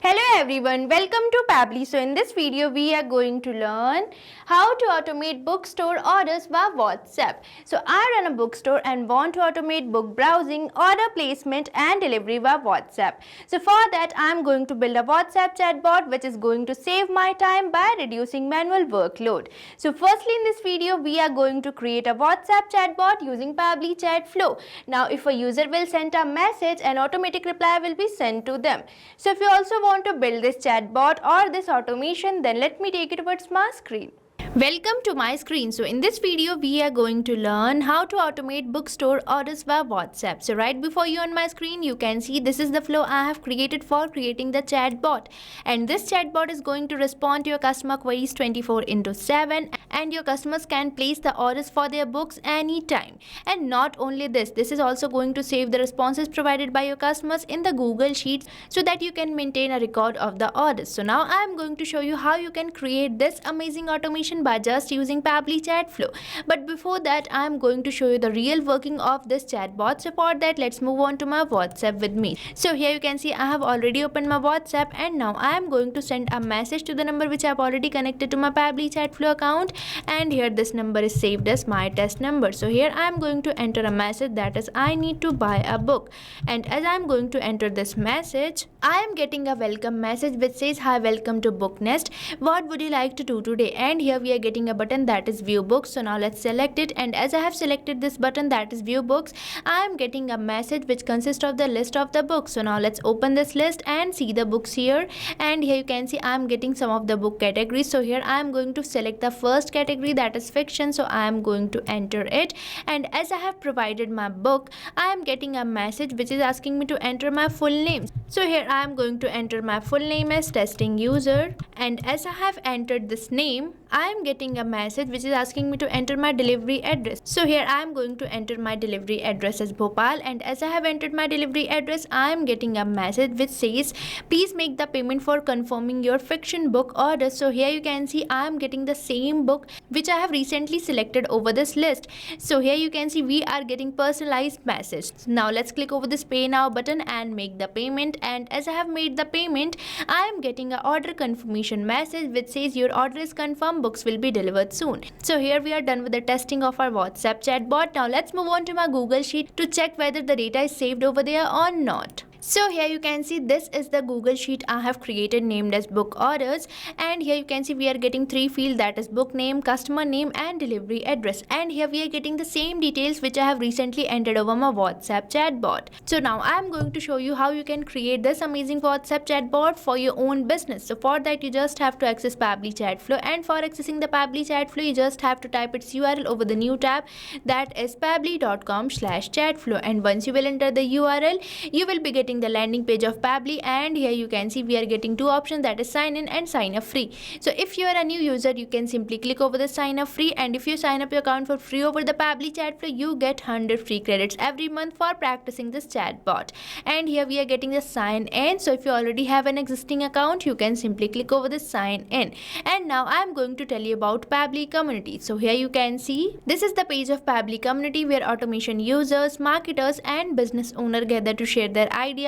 Hello everyone, welcome to Pabbly. So in this video we are going to learn how to automate bookstore orders via WhatsApp. So I run a bookstore and want to automate book browsing, order placement and delivery via WhatsApp. So for that I am going to build a WhatsApp chatbot which is going to save my time by reducing manual workload. So firstly in this video we are going to create a WhatsApp chatbot using Pabbly Chatflow. Now if a user will send a message, an automatic reply will be sent to them. So if you also want to build this chatbot or this automation, then let me take it towards my screen. Welcome to my screen. So in this video we are going to learn how to automate bookstore orders via WhatsApp. So right before you on my screen you can see this is the flow I have created for creating the chatbot, and this chatbot is going to respond to your customer queries 24/7, and your customers can place the orders for their books anytime. And not only this is also going to save the responses provided by your customers in the Google Sheets so that you can maintain a record of the orders. So now I am going to show you how you can create this amazing automation by just using Pabbly Chatflow. But before that I am going to show you the real working of this chatbot. So for that let's move on to my WhatsApp with me. So here you can see I have already opened my WhatsApp, and now I am going to send a message to the number which I have already connected to my Pabbly Chatflow account, and here this number is saved as my test number. So here I am going to enter a message that is I need to buy a book, and as I am going to enter this message I am getting a welcome message which says hi, welcome to Book Nest, what would you like to do today? And here we are getting a button that is view books. So now let's select it, and as I have selected this button that is view books, I am getting a message which consists of the list of the books. So now let's open this list and see the books here, and here you can see I am getting some of the book categories. So here I am going to select the first category that is fiction, so I am going to enter it, and as I have provided my book I am getting a message which is asking me to enter my full name. So here I am going to enter my full name as testing user, and as I have entered this name I am getting a message which is asking me to enter my delivery address. So here I am going to enter my delivery address as Bhopal, and as I have entered my delivery address I am getting a message which says please make the payment for confirming your fiction book order. So here you can see I am getting the same book which I have recently selected over this list. So here you can see we are getting personalized message. Now let's click over this pay now button and make the payment, and as I have made the payment I am getting a order confirmation message which says your order is confirmed, books will be delivered soon. So here we are done with the testing of our WhatsApp chatbot. Now let's move on to my Google Sheet to check whether the data is saved over there or not. So here you can see this is the Google Sheet I have created named as book orders, and here you can see we are getting three fields, that is book name, customer name and delivery address, and here we are getting the same details which I have recently entered over my WhatsApp chatbot. So now I am going to show you how you can create this amazing WhatsApp chatbot for your own business. So for that you just have to access Pabbly Chatflow, and for accessing the Pabbly Chatflow you just have to type its URL over the new tab, that is pabbly.com/chatflow, and once you will enter the URL you will be getting the landing page of Pabbly, and here you can see we are getting two options, that is sign in and sign up free. So if you are a new user you can simply click over the sign up free, and if you sign up your account for free over the Pabbly Chatflow you get 100 free credits every month for practicing this chatbot. And here we are getting the sign in. So if you already have an existing account you can simply click over the sign in. And now I am going to tell you about Pabbly community. So here you can see this is the page of Pabbly community where automation users, marketers and business owner gather to share their ideas,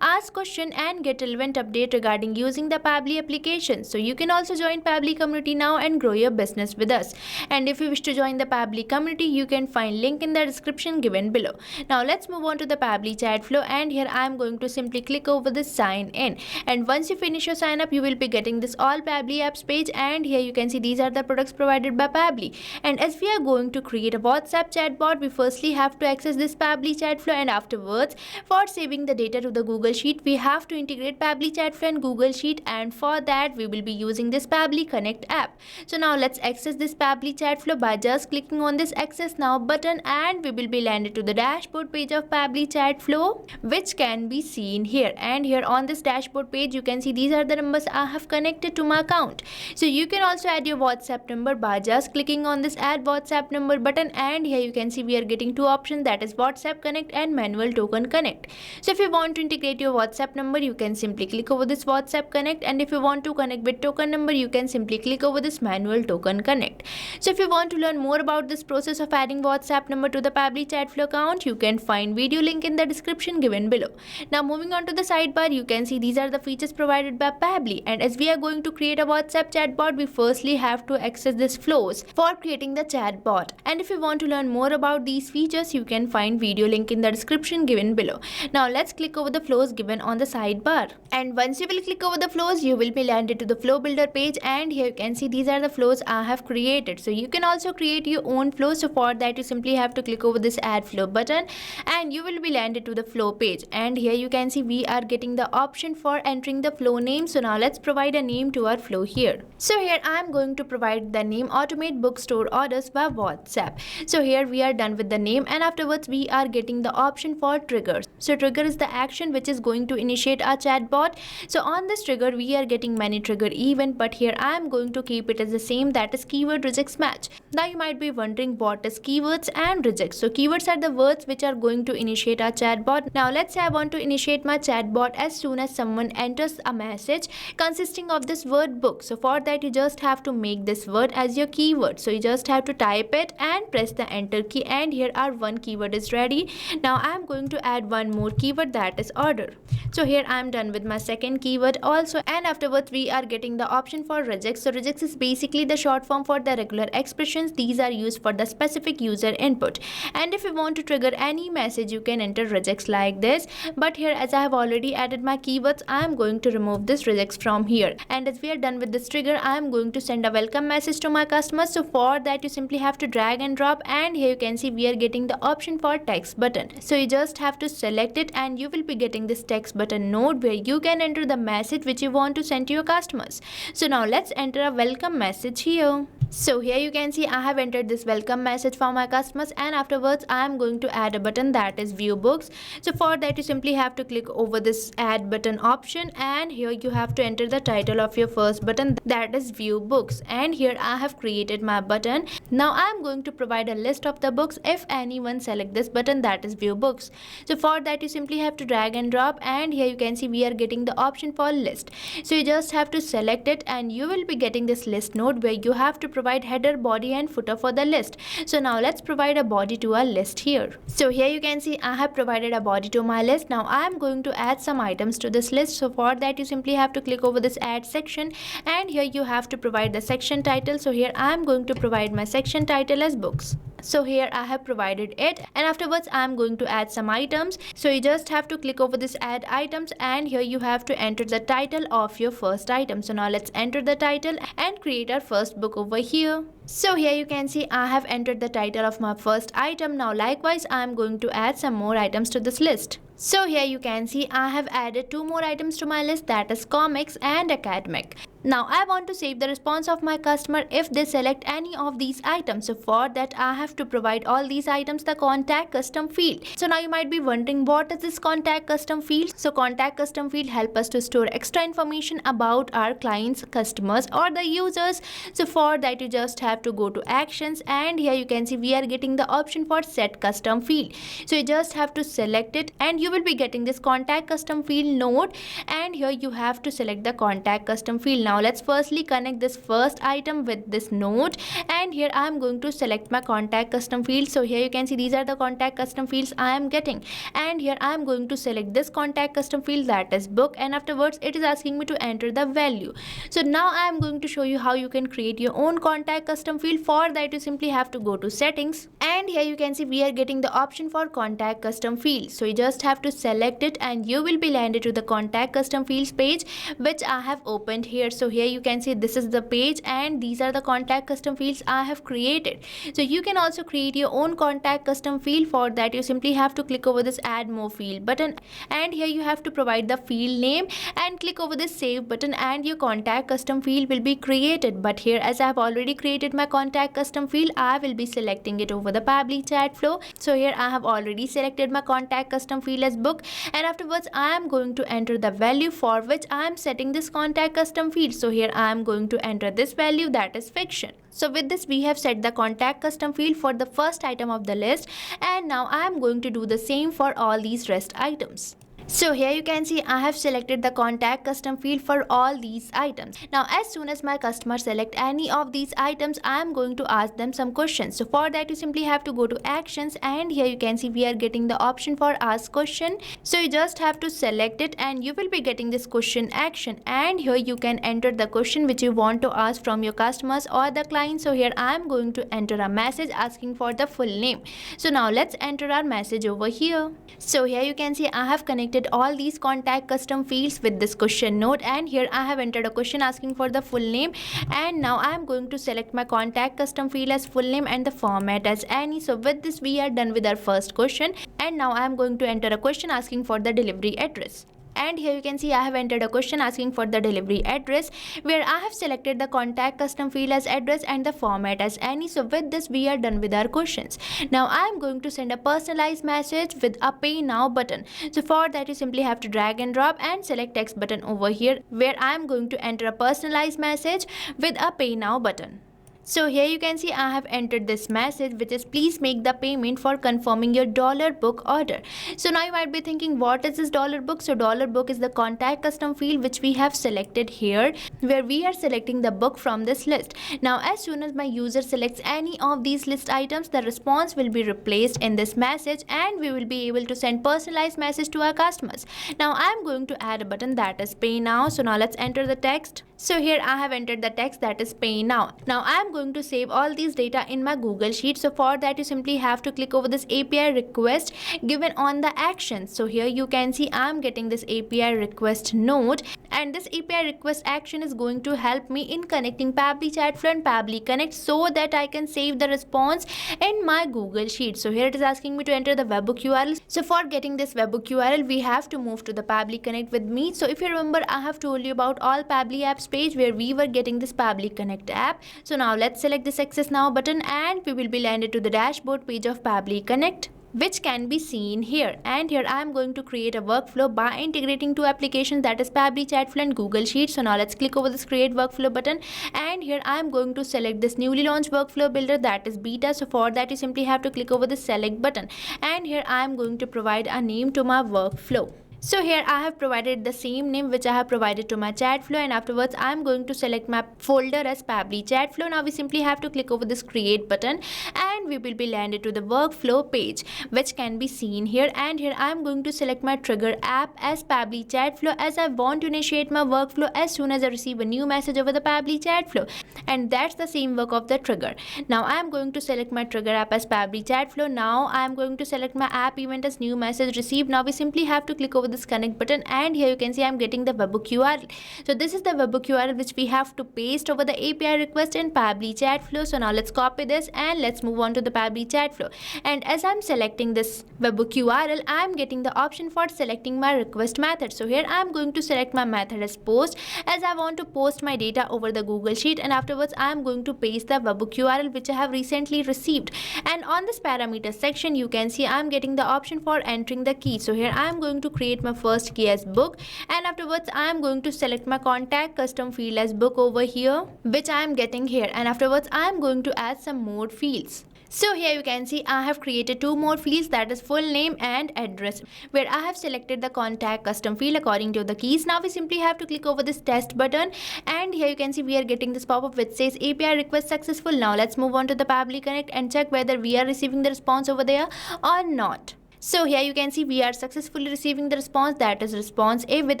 ask question and get relevant update regarding using the Pabbly application. So you can also join Pabbly community now and grow your business with us. And if you wish to join the Pabbly community you can find link in the description given below. Now let's move on to the Pabbly Chatflow, and here I am going to simply click over the sign in, and once you finish your sign up you will be getting this all Pabbly apps page, and here you can see these are the products provided by Pabbly. And as we are going to create a WhatsApp chatbot we firstly have to access this Pabbly Chatflow, and afterwards for saving the data to the Google Sheet we have to integrate Pabbly Chatflow and Google Sheet, and for that we will be using this Pabbly Connect app. So now let's access this Pabbly Chatflow by just clicking on this access now button, and we will be landed to the dashboard page of Pabbly Chatflow which can be seen here. And here on this dashboard page you can see these are the numbers I have connected to my account. So you can also add your WhatsApp number by just clicking on this add WhatsApp number button, and here you can see we are getting two options, that is WhatsApp Connect and manual token connect. So if you want to integrate your WhatsApp number, you can simply click over this WhatsApp connect, and if you want to connect with token number, you can simply click over this manual token connect. So if you want to learn more about this process of adding WhatsApp number to the Pabbly Chatflow account, you can find video link in the description given below. Now moving on to the sidebar, you can see these are the features provided by Pabbly, and as we are going to create a WhatsApp chatbot, we firstly have to access this flows for creating the chatbot. And if you want to learn more about these features, you can find video link in the description given below. Now let's click over the flows given on the sidebar, and once you will click over the flows, you will be landed to the flow builder page, and here you can see these are the flows I have created. So you can also create your own flow. So for that, you simply have to click over this add flow button, and you will be landed to the flow page, and here you can see we are getting the option for entering the flow name. So now let's provide a name to our flow here. So here I am going to provide the name automate bookstore orders by WhatsApp. So here we are done with the name, and afterwards we are getting the option for triggers. So trigger is the action which is going to initiate our chatbot. So on this trigger we are getting many trigger event, but here I am going to keep it as the same, that is keyword rejects match. Now you might be wondering what is keywords and rejects. So keywords are the words which are going to initiate our chatbot. Now let's say I want to initiate my chatbot as soon as someone enters a message consisting of this word book. So for that, you just have to make this word as your keyword. So you just have to type it and press the enter key, and here our one keyword is ready. Now I am going to add one more keyword, that is order. So here I am done with my second keyword also, and afterwards we are getting the option for rejects. So rejects is basically the short form for the regular expressions. These are used for the specific user input, and if you want to trigger any message, you can enter rejects like this. But here, as I have already added my keywords, I am going to remove this rejects from here, and as we are done with this trigger, I am going to send a welcome message to my customers. So for that, you simply have to drag and drop, and here you can see we are getting the option for text button. So you just have to select it, and you will be getting this text button node where you can enter the message which you want to send to your customers. So now let's enter a welcome message here. So here you can see I have entered this welcome message for my customers, and afterwards I am going to add a button, that is view books. So for that, you simply have to click over this add button option, and here you have to enter the title of your first button, that is view books, and here I have created my button. Now I am going to provide a list of the books if anyone select this button, that is view books. So for that, you simply have to drag and drop, and here you can see we are getting the option for list. So you just have to select it, and you will be getting this list node where you have to provide header, body and footer for the list. So now let's provide a body to our list here. So here you can see I have provided a body to my list. Now I am going to add some items to this list. So for that, you simply have to click over this add section, and here you have to provide the section title. So here I am going to provide my section title as books. So here I have provided it, and afterwards I am going to add some items. So you just have to click over this add items, and here you have to enter the title of your first item. So now let's enter the title and create our first book over here. So here you can see I have entered the title of my first item. Now likewise I am going to add some more items to this list. So here you can see I have added two more items to my list, that is comics and academic. Now I want to save the response of my customer if they select any of these items. So for that, I have to provide all these items the contact custom field. So now you might be wondering, what is this contact custom field? So contact custom field help us to store extra information about our clients, customers or the users. So for that, you just have to go to actions, and here you can see we are getting the option for set custom field. So you just have to select it, and you will be getting this contact custom field node, and here you have to select the contact custom field. Now let's firstly connect this first item with this node, and here I am going to select my contact custom field. So here you can see these are the contact custom fields I am getting, and here I am going to select this contact custom field, that is book, and afterwards it is asking me to enter the value. So now I am going to show you how you can create your own contact custom field. For that, you simply have to go to settings, and here you can see we are getting the option for contact custom field. So you just have to select it, and you will be landed to the contact custom fields page which I have opened here. So here you can see this is the page, and these are the contact custom fields I have created. So you can also create your own contact custom field. For that, you simply have to click over this add more field button, and here you have to provide the field name and click over this save button, and your contact custom field will be created. But here, as I have already created my contact custom field, I will be selecting it over the Pabbly Chatflow. So here I have already selected my contact custom field as book, and afterwards I am going to enter the value for which I am setting this contact custom field. So here I am going to enter this value, that is fiction. So with this, we have set the contact custom field for the first item of the list, and now I am going to do the same for all these rest items. So here you can see I have selected the contact custom field for all these items. Now as soon as my customer select any of these items, I am going to ask them some questions. So for that you simply have to go to actions, and here you can see we are getting the option for ask question. So you just have to select it and you will be getting this question action, and here you can enter the question which you want to ask from your customers or the client. So here I am going to enter a message asking for the full name. So now let's enter our message over here. So here you can see I have connected all these contact custom fields with this question node, and here I have entered a question asking for the full name, and now I am going to select my contact custom field as full name and the format as any. So with this we are done with our first question, and now I am going to enter a question asking for the delivery address. And here you can see I have entered a question asking for the delivery address, where I have selected the contact custom field as address and the format as any. So with this we are done with our questions. Now I am going to send a personalized message with a pay now button. So for that you simply have to drag and drop and select text button over here, where I am going to enter a personalized message with a pay now button. So here you can see I have entered this message, which is please make the payment for confirming your $book order. So now you might be thinking, what is this $book? So $book is the contact custom field which we have selected here, where we are selecting the book from this list. Now as soon as my user selects any of these list items, the response will be replaced in this message, and we will be able to send personalized message to our customers. Now I am going to add a button that is pay now. So now let's enter the text. So here I have entered the text that is pay now. Now I am going to save all these data in my Google Sheet. So for that you simply have to click over this API request given on the action. So here you can see I am getting this API request node, and this API request action is going to help me in connecting Pabbly Chatflow and Pabbly Connect, so that I can save the response in my Google Sheet. So here it is asking me to enter the webhook URL. So for getting this webhook URL, we have to move to the Pabbly Connect with me. So if you remember, I have told you about all Pabbly apps page where we were getting this Pabbly Connect app. So now let's select this access now button, and we will be landed to the dashboard page of Pabbly Connect, which can be seen here. And here I am going to create a workflow by integrating two applications, that is Pabbly Chatflow and Google Sheets. So now let's click over this create workflow button, and here I am going to select this newly launched workflow builder, that is beta. So for that you simply have to click over the select button, and here I am going to provide a name to my workflow. So here I have provided the same name which I have provided to my Chatflow, and afterwards I am going to select my folder as Pabbly Chatflow. Now we simply have to click over this create button, and we will be landed to the workflow page, which can be seen here. And here I am going to select my trigger app as Pabbly Chatflow, as I want to initiate my workflow as soon as I receive a new message over the Pabbly Chatflow, and that's the same work of the trigger. Now I am going to select my trigger app as Pabbly Chatflow. Now I am going to select my app event as new message received. Now we simply have to click over this connect button, and here you can see I'm getting the webhook URL. So this is the webhook URL which we have to paste over the API request in Pabbly Chatflow. So now let's copy this and let's move on to the Pabbly Chatflow. And as I'm selecting this webhook URL, I'm getting the option for selecting my request method. So here I'm going to select my method as post, as I want to post my data over the Google Sheet, and afterwards I'm going to paste the webhook URL which I have recently received. And on this parameter section you can see I'm getting the option for entering the key. So here I'm going to create my first key as book, and afterwards I am going to select my contact custom field as book over here, which I am getting here, and afterwards I am going to add some more fields. So here you can see I have created two more fields, that is full name and address, where I have selected the contact custom field according to the keys. Now we simply have to click over this test button, and here you can see we are getting this pop-up which says API request successful. Now let's move on to the Pabbly Connect and check whether we are receiving the response over there or not. So here you can see we are successfully receiving the response, that is response A, with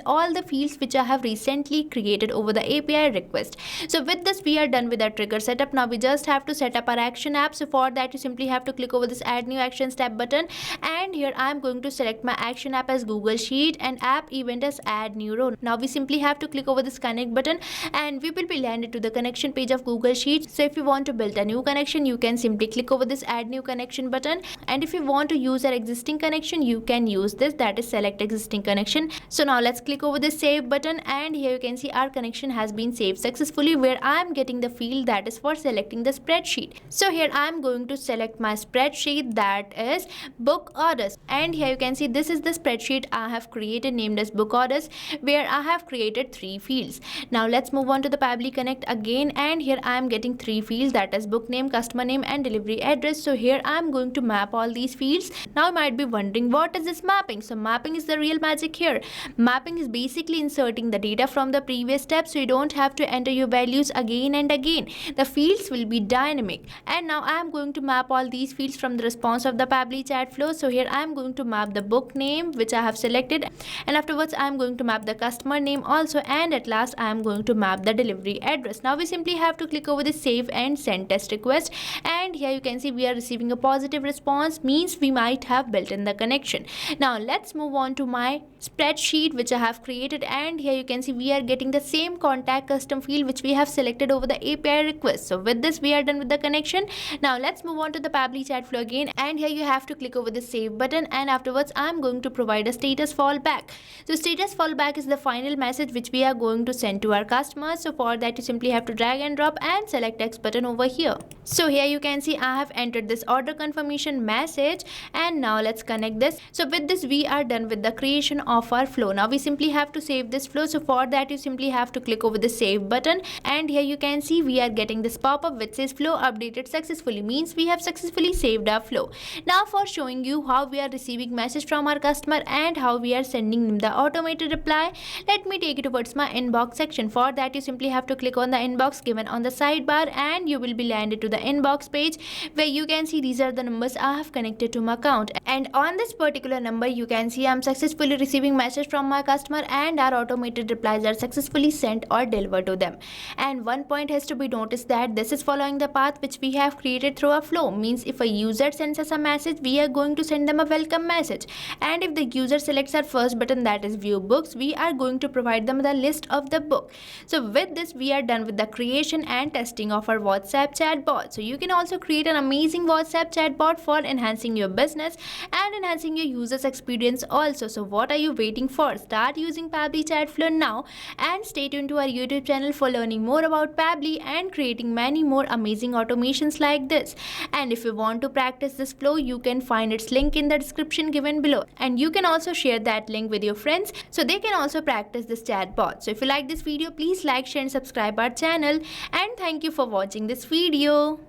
all the fields which I have recently created over the API request. So with this we are done with our trigger setup. Now we just have to set up our action app. So for that you simply have to click over this add new action step button, and here I am going to select my action app as Google Sheet and app event as add new row. Now we simply have to click over this connect button, and we will be landed to the connection page of Google Sheet. So if you want to build a new connection, you can simply click over this add new connection button, and if you want to use our existing connection, you can use this, that is select existing connection. So now let's click over this save button, and here you can see our connection has been saved successfully, where I am getting the field that is for selecting the spreadsheet. So here I am going to select my spreadsheet, that is book orders, and here you can see this is the spreadsheet I have created named as book orders, where I have created three fields. Now let's move on to the Pabbly Connect again, and here I am getting three fields, that is book name, customer name and delivery address. So here I am going to map all these fields. Now you might be wondering what is this mapping. So mapping is the real magic here. Mapping is basically inserting the data from the previous step, so you don't have to enter your values again and again. The fields will be dynamic. And now I am going to map all these fields from the response of the Pabbly chat flow. So here I am going to map the book name which I have selected, and afterwards I am going to map the customer name also, and at last I am going to map the delivery address. Now we simply have to click over the save and send test request, and here you can see we are receiving a positive response, means we might have built in the connection. Now let's move on to my spreadsheet which I have created, and here you can see we are getting the same contact custom field which we have selected over the API request. So with this we are done with the connection. Now let's move on to the Pabbly chat flow again, and here you have to click over the save button, and afterwards I am going to provide a status fallback. So status fallback is the final message which we are going to send to our customers. So for that you simply have to drag and drop and select text button over here. So here you can see I have entered this order confirmation message, and now let's connect this. So with this we are done with the creation of our flow. Now we simply have to save this flow. So for that you simply have to click over the save button, and here you can see we are getting this pop-up which says flow updated successfully, means we have successfully saved our flow. Now for showing you how we are receiving message from our customer and how we are sending them the automated reply, let me take you towards my inbox section. For that you simply have to click on the inbox given on the sidebar, and you will be landed to the inbox page where you can see these are the numbers I have connected to my account, and on this particular number you can see I am successfully receiving message from my customer, and our automated replies are successfully sent or delivered to them. And one point has to be noticed that this is following the path which we have created through our flow, means if a user sends us a message we are going to send them a welcome message, and if the user selects our first button, that is view books, we are going to provide them the list of the book. So with this we are done with the creation and testing of our WhatsApp chatbot. So you can also create an amazing WhatsApp chatbot for enhancing your business and enhancing your users experience also. So what are you waiting for? Start using Pabbly Chatflow now, and stay tuned to our YouTube channel for learning more about Pabbly and creating many more amazing automations like this. And if you want to practice this flow, you can find its link in the description given below, and you can also share that link with your friends so they can also practice this chatbot. So if you like this video, please like, share and subscribe our channel, and thank you for watching this video.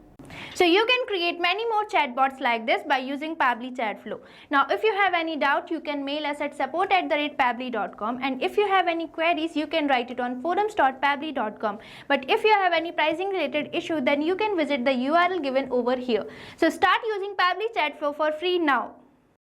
So you can create many more chatbots like this by using Pabbly Chatflow. Now if you have any doubt, you can mail us at support@pabbly.com, and if you have any queries you can write it on forums.pabbly.com. But if you have any pricing related issue, then you can visit the URL given over here. So start using Pabbly Chatflow for free now.